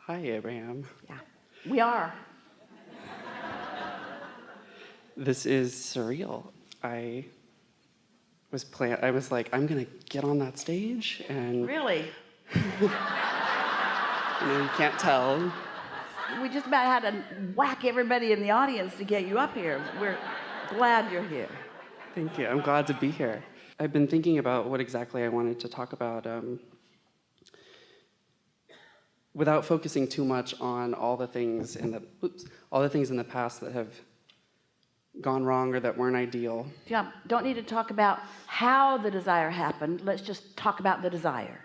Hi, Abraham. Yeah, we are. This is surreal. I was like, I'm gonna get on that stage, and Really? you can't tell. We just about had to whack everybody in the audience to get you up here. We're glad you're here. Thank you. I'm glad to be here. I've been thinking about what exactly I wanted to talk about, without focusing too much on all the things in the past that have gone wrong or that weren't ideal. Yeah, don't need to talk about how the desire happened. Let's just talk about the desire.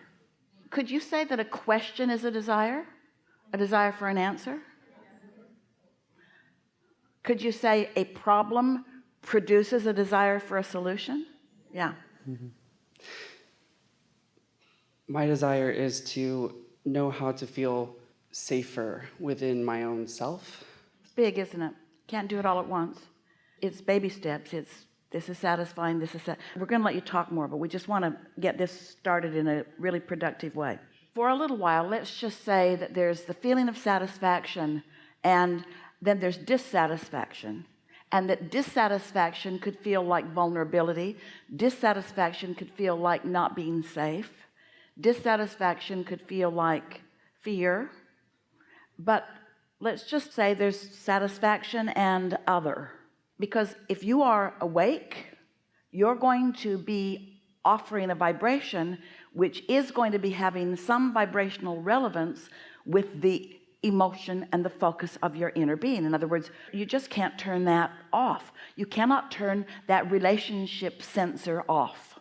Could you say that a question is a desire? A desire for an answer? Could you say a problem produces a desire for a solution? Yeah. Mm-hmm. My desire is to know how to feel safer within my own self. It's big, isn't it? Can't do it all at once. It's baby steps. This is satisfying, we're going to let you talk more, but we just want to get this started in a really productive way. For a little while, let's just say that there's the feeling of satisfaction, and then there's dissatisfaction, and that dissatisfaction could feel like vulnerability. Dissatisfaction could feel like not being safe. Dissatisfaction could feel like fear. But let's just say there's satisfaction and other. Because if you are awake, you're going to be offering a vibration which is going to be having some vibrational relevance with the emotion and the focus of your inner being. In other words, you just can't turn that off. You cannot turn that relationship sensor off.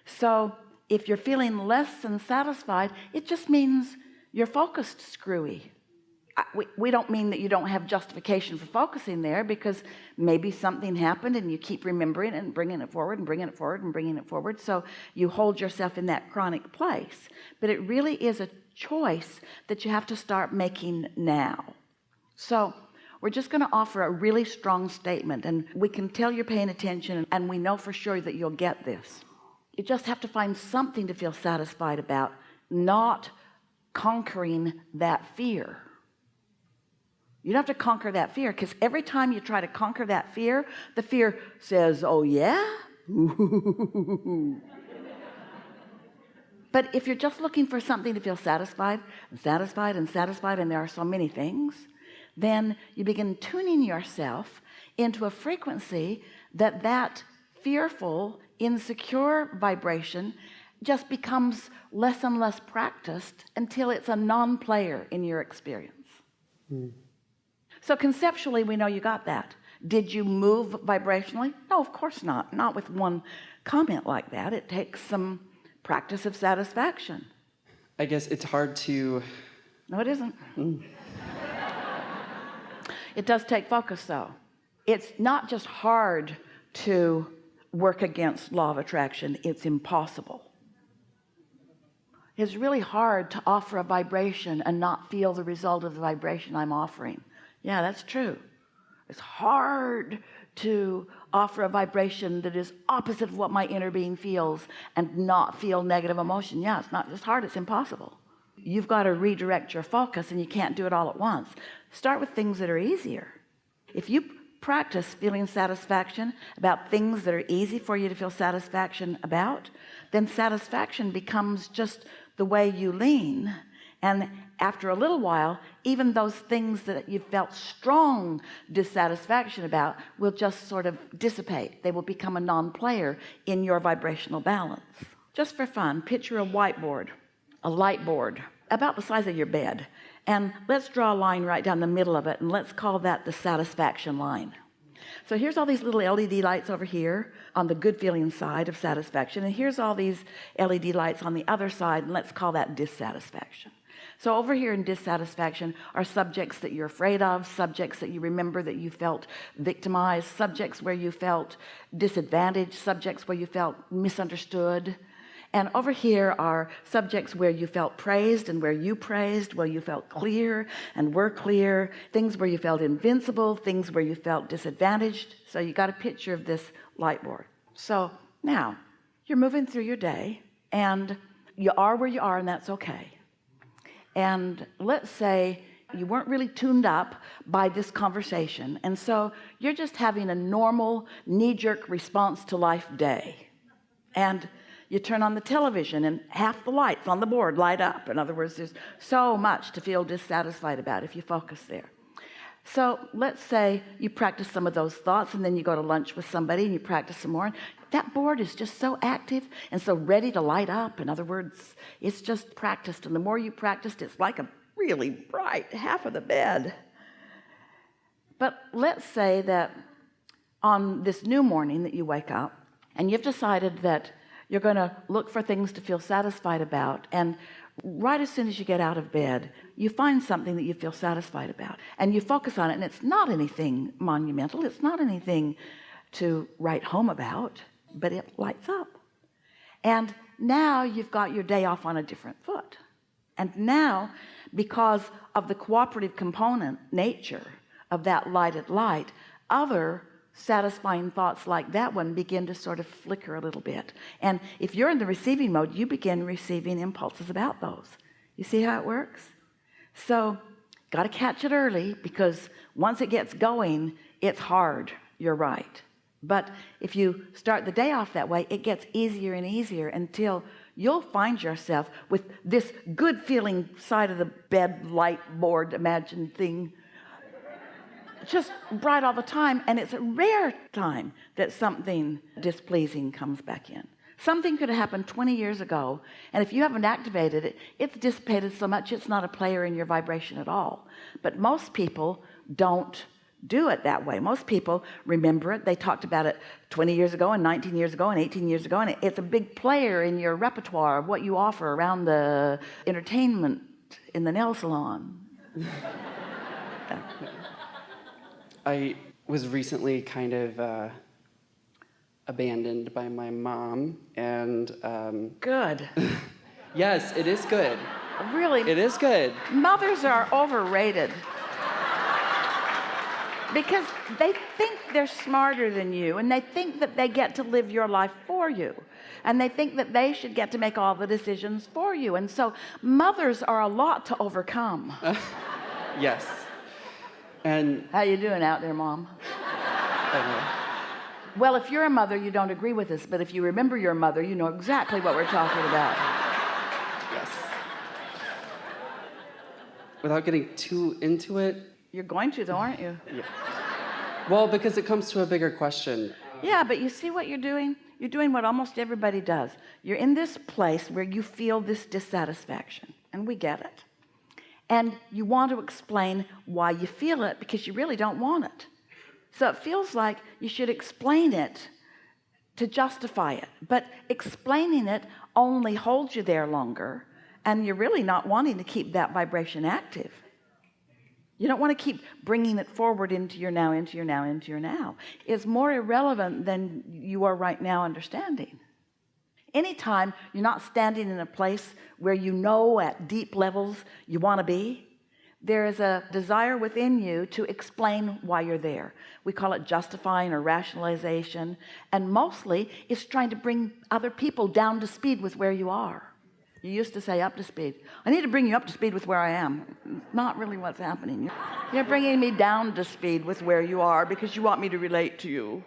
So if you're feeling less than satisfied, it just means you're focused screwy. We don't mean that you don't have justification for focusing there, because maybe something happened and you keep remembering it and bringing it forward and bringing it forward and bringing it forward, so you hold yourself in that chronic place. But it really is a choice that you have to start making now. So we're just going to offer a really strong statement, and we can tell you're paying attention, and we know for sure that you'll get this. You just have to find something to feel satisfied about, not conquering that fear. You don't have to conquer that fear, because every time you try to conquer that fear, the fear says, oh yeah? But if you're just looking for something to feel satisfied and satisfied and satisfied, and there are so many things, then you begin tuning yourself into a frequency that fearful, insecure vibration just becomes less and less practiced until it's a non-player in your experience. So conceptually, we know you got that. Did you move vibrationally? No, of course not. Not with one comment like that. It takes some practice of satisfaction. I guess it's hard to... No, it isn't. It does take focus, though. It's not just hard to work against law of attraction. It's impossible. It's really hard to offer a vibration and not feel the result of the vibration I'm offering. Yeah, that's true. It's hard to offer a vibration that is opposite of what my inner being feels and not feel negative emotion. Yeah, it's not just hard, it's impossible. You've got to redirect your focus, and you can't do it all at once. Start with things that are easier. If you practice feeling satisfaction about things that are easy for you to feel satisfaction about, then satisfaction becomes just the way you lean. And after a little while, even those things that you felt strong dissatisfaction about will just sort of dissipate. They will become a non-player in your vibrational balance. Just for fun, picture a whiteboard, a light board about the size of your bed, and let's draw a line right down the middle of it, and let's call that the satisfaction line. So here's all these little LED lights over here on the good feeling side of satisfaction, and here's all these LED lights on the other side, and let's call that dissatisfaction. So over here in dissatisfaction are subjects that you're afraid of, subjects that you remember that you felt victimized, subjects where you felt disadvantaged, subjects where you felt misunderstood. And over here are subjects where you felt praised and where you praised, where you felt clear and were clear, things where you felt invincible, things where you felt disadvantaged. So you got a picture of this light board. So now you're moving through your day, and you are where you are, and that's okay. And let's say you weren't really tuned up by this conversation, and so you're just having a normal knee-jerk response to life day, and you turn on the television and half the lights on the board light up. In other words, there's so much to feel dissatisfied about if you focus there. So let's say you practice some of those thoughts, and then you go to lunch with somebody and you practice some more. That board is just so active and so ready to light up. In other words, it's just practiced, and the more you practiced, it's like a really bright half of the bed. But let's say that on this new morning that you wake up and you've decided that you're going to look for things to feel satisfied about, and right as soon as you get out of bed, you find something that you feel satisfied about, and you focus on it, and it's not anything monumental, it's not anything to write home about, but it lights up. And now you've got your day off on a different foot. And now, because of the cooperative component nature of that lighted light, other satisfying thoughts like that one begin to sort of flicker a little bit. And if you're in the receiving mode, you begin receiving impulses about those. You see how it works? So got to catch it early, because once it gets going, it's hard. You're right. But if you start the day off that way, it gets easier and easier until you'll find yourself with this good feeling side of the bed light board imagined thing just bright all the time, and it's a rare time that something displeasing comes back in. Something could have happened 20 years ago, and if you haven't activated it, it's dissipated so much it's not a player in your vibration at all. But most people don't do it that way. Most people remember it. They talked about it 20 years ago and 19 years ago and 18 years ago, and it's a big player in your repertoire of what you offer around the entertainment in the nail salon. I was recently kind of abandoned by my mom, and Good. yes, it is good. Really, It is good. mothers are overrated because they think they're smarter than you, and they think that they get to live your life for you, and they think that they should get to make all the decisions for you. And so mothers are a lot to overcome. Yes. And How you doing out there, Mom? Well, if you're a mother, you don't agree with us, but if you remember your mother, you know exactly what we're talking about. yes. Without getting too into it, You're going to, though, aren't you? yeah. Well, because it comes to a bigger question. Yeah, but you see what you're doing? You're doing what almost everybody does. You're in this place where you feel this dissatisfaction, and we get it. And you want to explain why you feel it, because you really don't want it. So it feels like you should explain it to justify it. But explaining it only holds you there longer, and you're really not wanting to keep that vibration active. You don't want to keep bringing it forward into your now, into your now, into your now. It's more irrelevant than you are right now understanding. Anytime you're not standing in a place where you know at deep levels you want to be, there is a desire within you to explain why you're there. We call it justifying or rationalization, and mostly it's trying to bring other people down to speed with where you are. You used to say up to speed. I need to bring you up to speed with where I am. Not really what's happening. You're bringing me down to speed with where you are because you want me to relate to you.